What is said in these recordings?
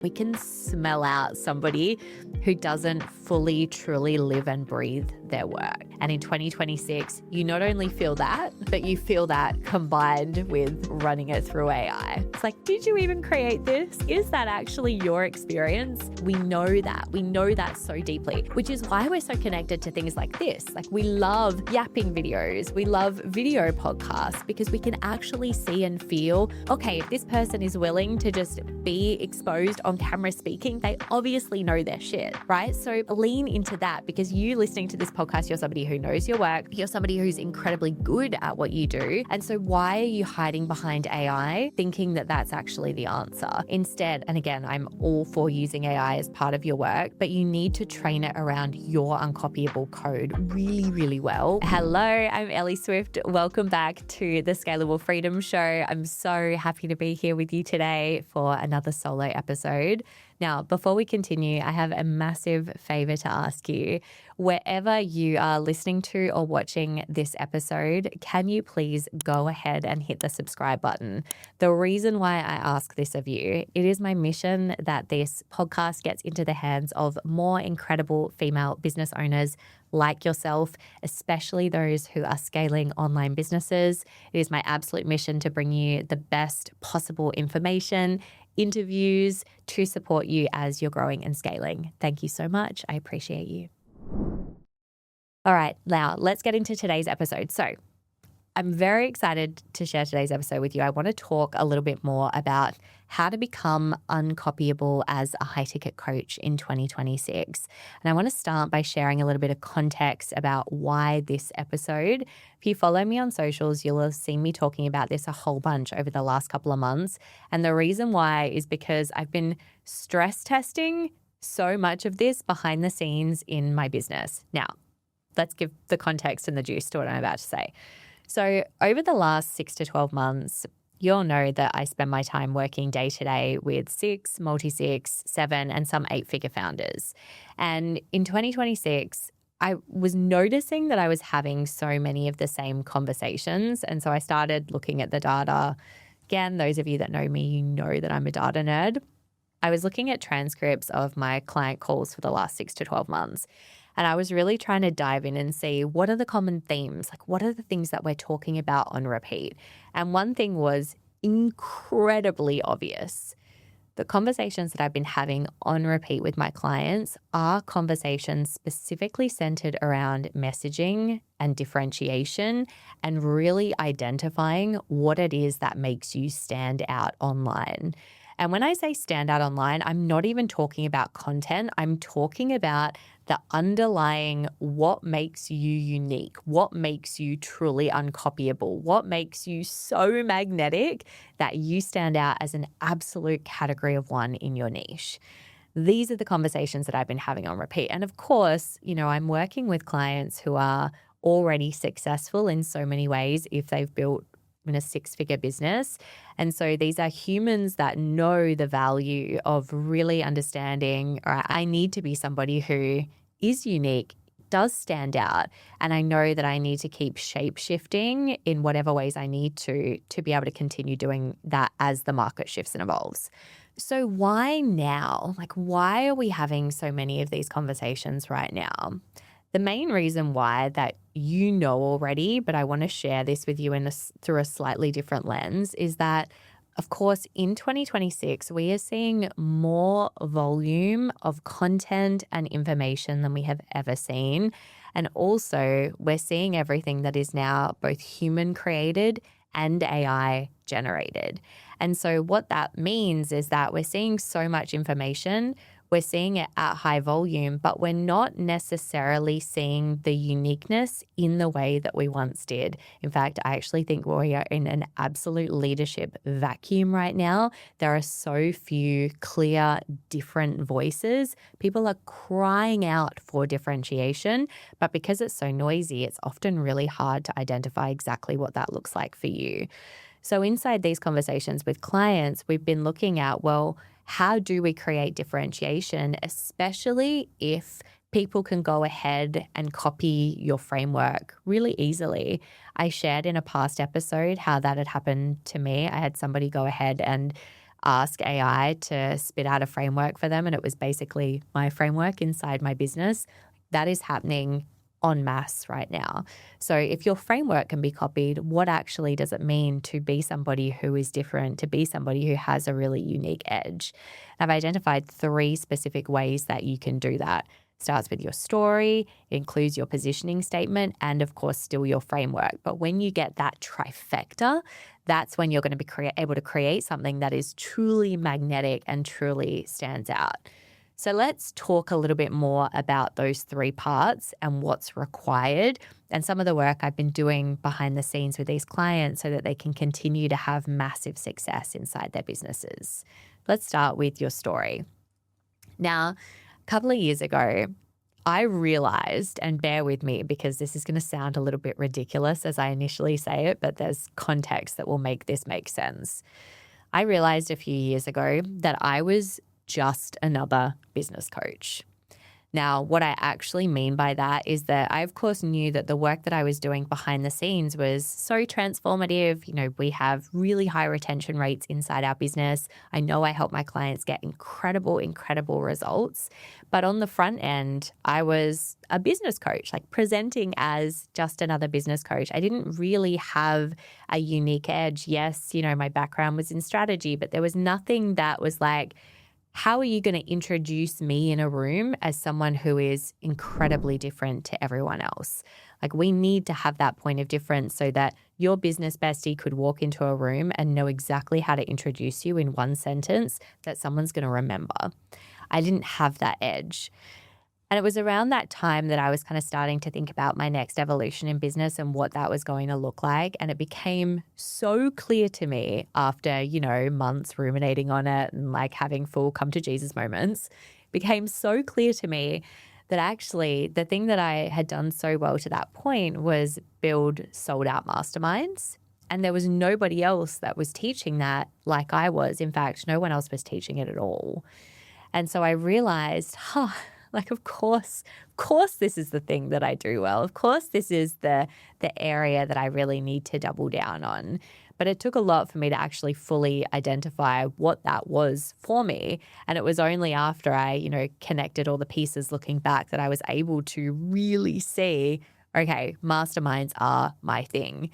We can smell out somebody who doesn't fully, truly live and breathe their work. And in 2026, you not only feel that, but you feel that combined with running it through AI. It's like, did you even create this? Is that actually your experience? We know that. We know that so deeply, which is why we're so connected to things like this. Like, we love yapping videos. We love video podcasts because we can actually see and feel, okay, if this person is willing to just be exposed on camera speaking, they obviously know their shit, right? So lean into that, because you listening to this podcast, you're somebody who knows your work. You're somebody who's incredibly good at what you do. And so why are you hiding behind AI thinking that that's actually the answer? Instead, and again, I'm all for using AI as part of your work, but you need to train it around your uncopyable code really, really well. Hello, I'm Ellie Swift. Welcome back to the Scalable Freedom Show. I'm so happy to be here with you today for another solo episode. Now, before we continue, I have a massive favor to ask you. Wherever you are listening to or watching this episode, can you please go ahead and hit the subscribe button? The reason why I ask this of you, it is my mission that this podcast gets into the hands of more incredible female business owners like yourself, especially those who are scaling online businesses. It is my absolute mission to bring you the best possible information, interviews to support you as you're growing and scaling. Thank you so much. I appreciate you. All right, now let's get into today's episode. So I'm very excited to share today's episode with you. I want to talk a little bit more about how to become uncopyable as a high-ticket coach in 2026. And I want to start by sharing a little bit of context about why this episode. If you follow me on socials, you'll have seen me talking about this a whole bunch over the last couple of months. And the reason why is because I've been stress testing so much of this behind the scenes in my business. Now, let's give the context and the juice to what I'm about to say. So over the last 6 to 12 months, you'll know that I spend my time working day to day with 6, multi-6, 7, and some 8-figure founders. And in 2026, I was noticing that I was having so many of the same conversations. And so I started looking at the data. Again, those of you that know me, you know that I'm a data nerd. I was looking at transcripts of my client calls for the last 6 to 12 months. And I was really trying to dive in and see what are the common themes, like what are the things that we're talking about on repeat. And one thing was incredibly obvious. The conversations that I've been having on repeat with my clients are conversations specifically centered around messaging and differentiation and really identifying what it is that makes you stand out online. And when I say stand out online, I'm not even talking about content. I'm talking about the underlying what makes you unique, what makes you truly uncopyable, what makes you so magnetic that you stand out as an absolute category of one in your niche. These are the conversations that I've been having on repeat. And of course, I'm working with clients who are already successful in so many ways if they've built in a 6-figure business. And so these are humans that know the value of really understanding, all right, I need to be somebody who is unique, does stand out, and I know that I need to keep shape shifting in whatever ways I need to be able to continue doing that as the market shifts and evolves. So why now? Like, why are we having so many of these conversations right now? The main reason why that you know already, but I want to share this with you through a slightly different lens, is that, of course, in 2026, we are seeing more volume of content and information than we have ever seen. And also, we're seeing everything that is now both human created and AI generated. And so what that means is that we're seeing so much information. We're seeing it at high volume, but we're not necessarily seeing the uniqueness in the way that we once did. In fact, I actually think we are in an absolute leadership vacuum right now. There are so few clear, different voices. People are crying out for differentiation, but because it's so noisy, it's often really hard to identify exactly what that looks like for you. So inside these conversations with clients, we've been looking at, well, how do we create differentiation, especially if people can go ahead and copy your framework really easily? I shared in a past episode how that had happened to me. I had somebody go ahead and ask AI to spit out a framework for them, and it was basically my framework inside my business. That is happening en masse right now. So if your framework can be copied, what actually does it mean to be somebody who is different, to be somebody who has a really unique edge? I've identified 3 specific ways that you can do that. Starts with your story, it includes your positioning statement, and of course, still your framework. But when you get that trifecta, that's when you're going to be able to create something that is truly magnetic and truly stands out. So let's talk a little bit more about those 3 parts and what's required and some of the work I've been doing behind the scenes with these clients so that they can continue to have massive success inside their businesses. Let's start with your story. Now, a couple of years ago, I realized, and bear with me because this is going to sound a little bit ridiculous as I initially say it, but there's context that will make this make sense. I realized a few years ago that I was just another business coach. Now, what I actually mean by that is that I, of course, knew that the work that I was doing behind the scenes was so transformative. You know, we have really high retention rates inside our business. I know I help my clients get incredible results. But on the front end, I was a business coach, like presenting as just another business coach. I didn't really have a unique edge. Yes, you know, my background was in strategy, but there was nothing that was like, how are you going to introduce me in a room as someone who is incredibly different to everyone else? Like, we need to have that point of difference so that your business bestie could walk into a room and know exactly how to introduce you in one sentence that someone's going to remember. I didn't have that edge. And it was around that time that I was kind of starting to think about my next evolution in business and what that was going to look like. And it became so clear to me after, you know, months ruminating on it and like having full come to Jesus moments, became so clear to me that actually the thing that I had done so well to that point was build sold out masterminds. And there was nobody else that was teaching that like I was. In fact, no one else was teaching it at all. And so I realized, like, of course, this is the thing that I do well. Of course, this is the area that I really need to double down on. But it took a lot for me to actually fully identify what that was for me. And it was only after I, you know, connected all the pieces looking back that I was able to really see, okay, masterminds are my thing.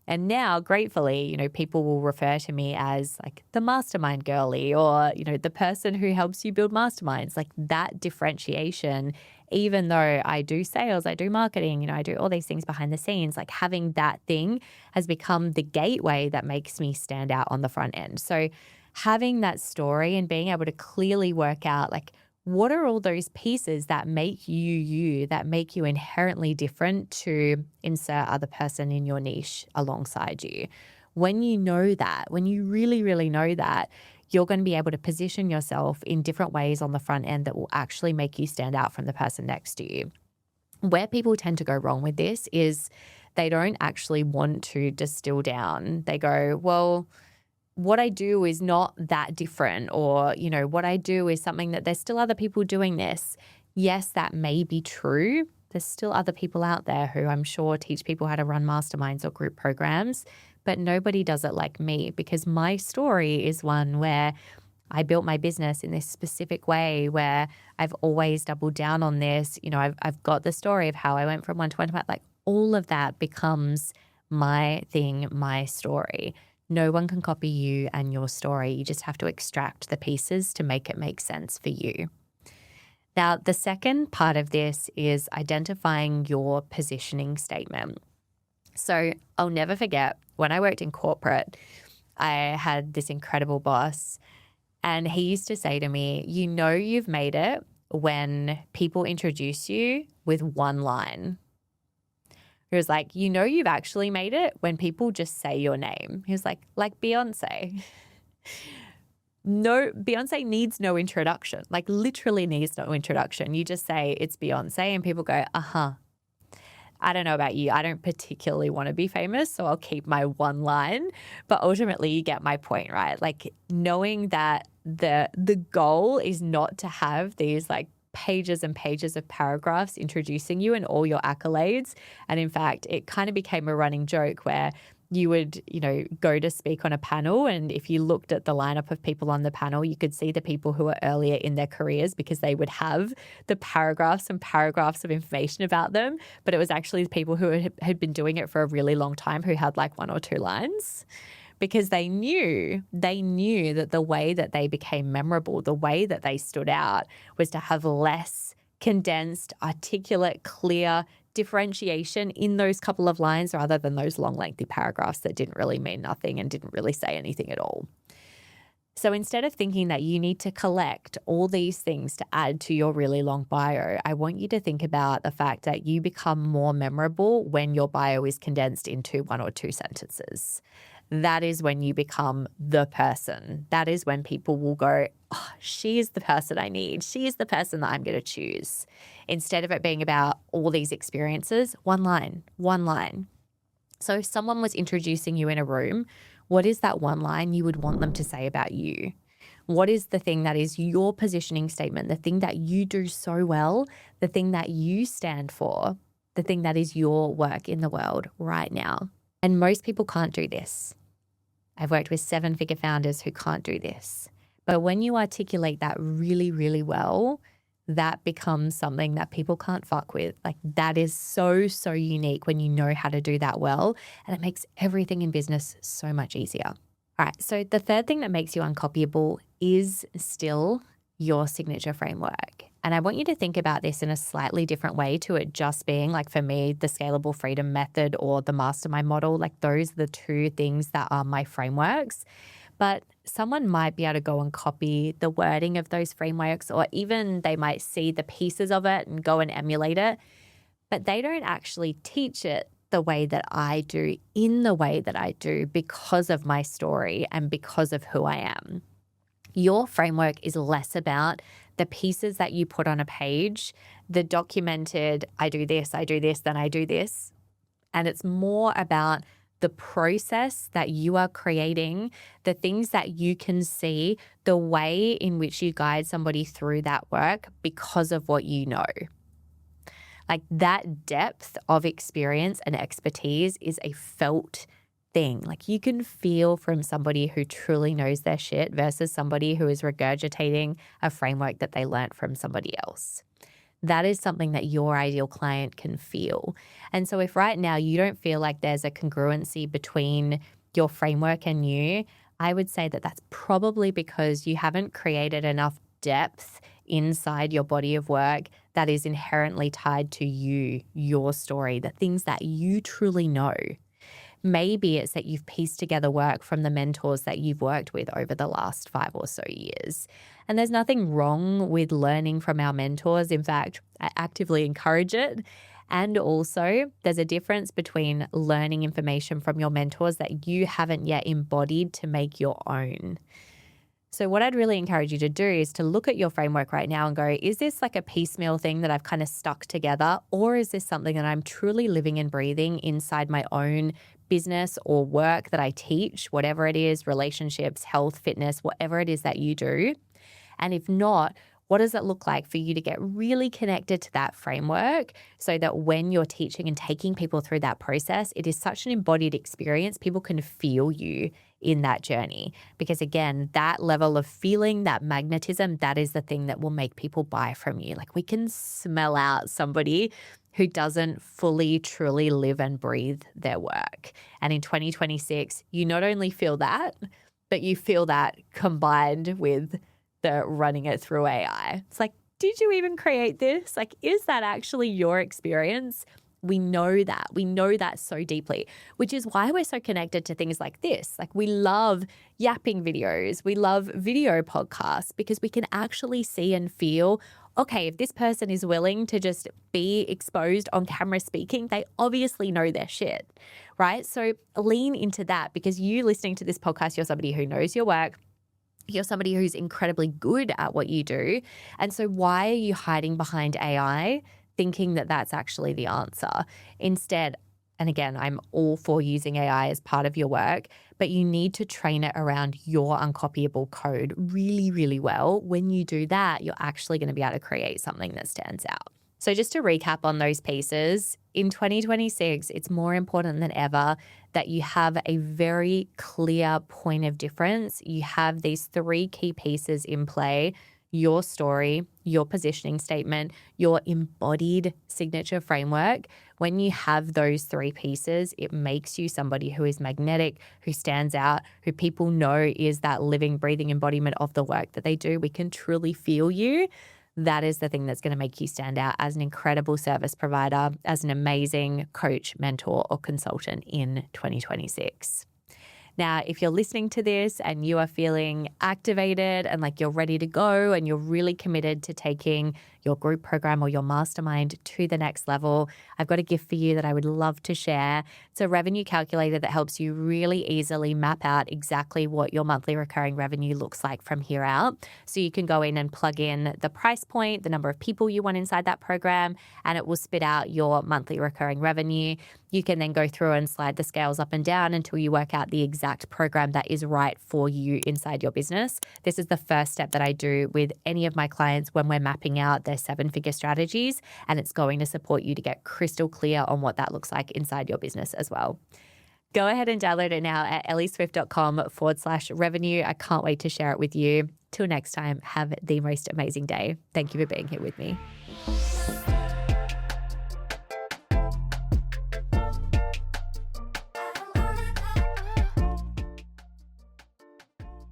And now, gratefully, you know, people will refer to me as like the mastermind girly or, you know, the person who helps you build masterminds. Like that differentiation, even though I do sales, I do marketing, you know, I do all these things behind the scenes, like having that thing has become the gateway that makes me stand out on the front end. So having that story and being able to clearly work out like, what are all those pieces that make you, that make you inherently different to insert other person in your niche alongside you? When you know that, when you really, really know that, you're going to be able to position yourself in different ways on the front end that will actually make you stand out from the person next to you. Where people tend to go wrong with this is they don't actually want to distill down. They go, well, what I do is not that different, or, you know, what I do is something that there's still other people doing this. Yes, that may be true. There's still other people out there who I'm sure teach people how to run masterminds or group programs, but nobody does it like me because my story is one where I built my business in this specific way where I've always doubled down on this. You know, I've got the story of how I went from 1 to 1 to 5. Like all of that becomes my thing, my story. No one can copy you and your story. You just have to extract the pieces to make it make sense for you. Now, the second part of this is identifying your positioning statement. So I'll never forget when I worked in corporate, I had this incredible boss and he used to say to me, you know, you've made it when people introduce you with one line. He was like, you know, you've actually made it when people just say your name. He was like Beyonce. No, Beyonce needs no introduction, like literally needs no introduction. You just say it's Beyonce and people go, uh-huh. I don't know about you. I don't particularly want to be famous, so I'll keep my one line. But ultimately, you get my point, right? Like knowing that the goal is not to have these like pages and pages of paragraphs introducing you and all your accolades. And in fact, it kind of became a running joke where, you would, go to speak on a panel. And if you looked at the lineup of people on the panel, you could see the people who are earlier in their careers because they would have the paragraphs and paragraphs of information about them. But it was actually the people who had been doing it for a really long time who had like 1 or 2 lines, because they knew that the way that they became memorable, the way that they stood out, was to have less condensed, articulate, clear differentiation in those couple of lines rather than those long, lengthy paragraphs that didn't really mean nothing and didn't really say anything at all. So instead of thinking that you need to collect all these things to add to your really long bio, I want you to think about the fact that you become more memorable when your bio is condensed into 1 or 2 sentences. That is when you become the person. That is when people will go, oh, she is the person I need. She is the person that I'm going to choose. Instead of it being about all these experiences, one line. So if someone was introducing you in a room, what is that one line you would want them to say about you? What is the thing that is your positioning statement, the thing that you do so well, the thing that you stand for, the thing that is your work in the world right now? And most people can't do this. I've worked with 7-figure founders who can't do this. But when you articulate that really, really well, that becomes something that people can't fuck with. Like, that is so, so unique when you know how to do that well. And it makes everything in business so much easier. All right. So the third thing that makes you uncopyable is still your signature framework. And I want you to think about this in a slightly different way to it just being, like, for me, the Scalable Freedom Method or the Mastermind Model. Like, those are the 2 things that are my frameworks. But someone might be able to go and copy the wording of those frameworks, or even they might see the pieces of it and go and emulate it. But they don't actually teach it the way that I do, in the way that I do, because of my story and because of who I am. Your framework is less about the pieces that you put on a page, the documented, I do this, then I do this. And it's more about the process that you are creating, the things that you can see, the way in which you guide somebody through that work because of what you know. Like, that depth of experience and expertise is a felt thing. Like, you can feel from somebody who truly knows their shit versus somebody who is regurgitating a framework that they learned from somebody else. That is something that your ideal client can feel. And so if right now you don't feel like there's a congruency between your framework and you, I would say that that's probably because you haven't created enough depth inside your body of work that is inherently tied to you, your story, the things that you truly know. Maybe it's that you've pieced together work from the mentors that you've worked with over the last 5 or so years. And there's nothing wrong with learning from our mentors. In fact, I actively encourage it. And also, there's a difference between learning information from your mentors that you haven't yet embodied to make your own. So what I'd really encourage you to do is to look at your framework right now and go, is this like a piecemeal thing that I've kind of stuck together? Or is this something that I'm truly living and breathing inside my own business or work that I teach, whatever it is, relationships, health, fitness, whatever it is that you do? And if not, what does it look like for you to get really connected to that framework so that when you're teaching and taking people through that process, it is such an embodied experience, people can feel you in that journey. Because again, that level of feeling, that magnetism, that is the thing that will make people buy from you. Like, we can smell out somebody who doesn't fully, truly live and breathe their work. And in 2026, you not only feel that, but you feel that combined with the running it through AI. It's like, did you even create this? Like, is that actually your experience? We know that. We know that so deeply, which is why we're so connected to things like this. Like, we love yapping videos. We love video podcasts because we can actually see and feel, okay, if this person is willing to just be exposed on camera speaking, they obviously know their shit, right? So lean into that, because you listening to this podcast, you're somebody who knows your work. You're somebody who's incredibly good at what you do. And so why are you hiding behind AI thinking that that's actually the answer? Instead, and again, I'm all for using AI as part of your work, but you need to train it around your uncopyable code really, really well. When you do that, you're actually going to be able to create something that stands out. So just to recap on those pieces, in 2026, it's more important than ever that you have a very clear point of difference. You have these three key pieces in play: your story, your positioning statement, your embodied signature framework. When you have those three pieces, it makes you somebody who is magnetic, who stands out, who people know is that living, breathing embodiment of the work that they do. We can truly feel you. That is the thing that's going to make you stand out as an incredible service provider, as an amazing coach, mentor, or consultant in 2026. Now, if you're listening to this and you are feeling activated and like you're ready to go and you're really committed to taking your group program or your mastermind to the next level, I've got a gift for you that I would love to share. It's a revenue calculator that helps you really easily map out exactly what your monthly recurring revenue looks like from here out. So you can go in and plug in the price point, the number of people you want inside that program, and it will spit out your monthly recurring revenue. You can then go through and slide the scales up and down until you work out the exact program that is right for you inside your business. This is the first step that I do with any of my clients when we're mapping out their seven-figure strategies, and it's going to support you to get crystal clear on what that looks like inside your business as well. Go ahead and download it now at ellieswift.com/revenue. I can't wait to share it with you. Till next time, have the most amazing day. Thank you for being here with me.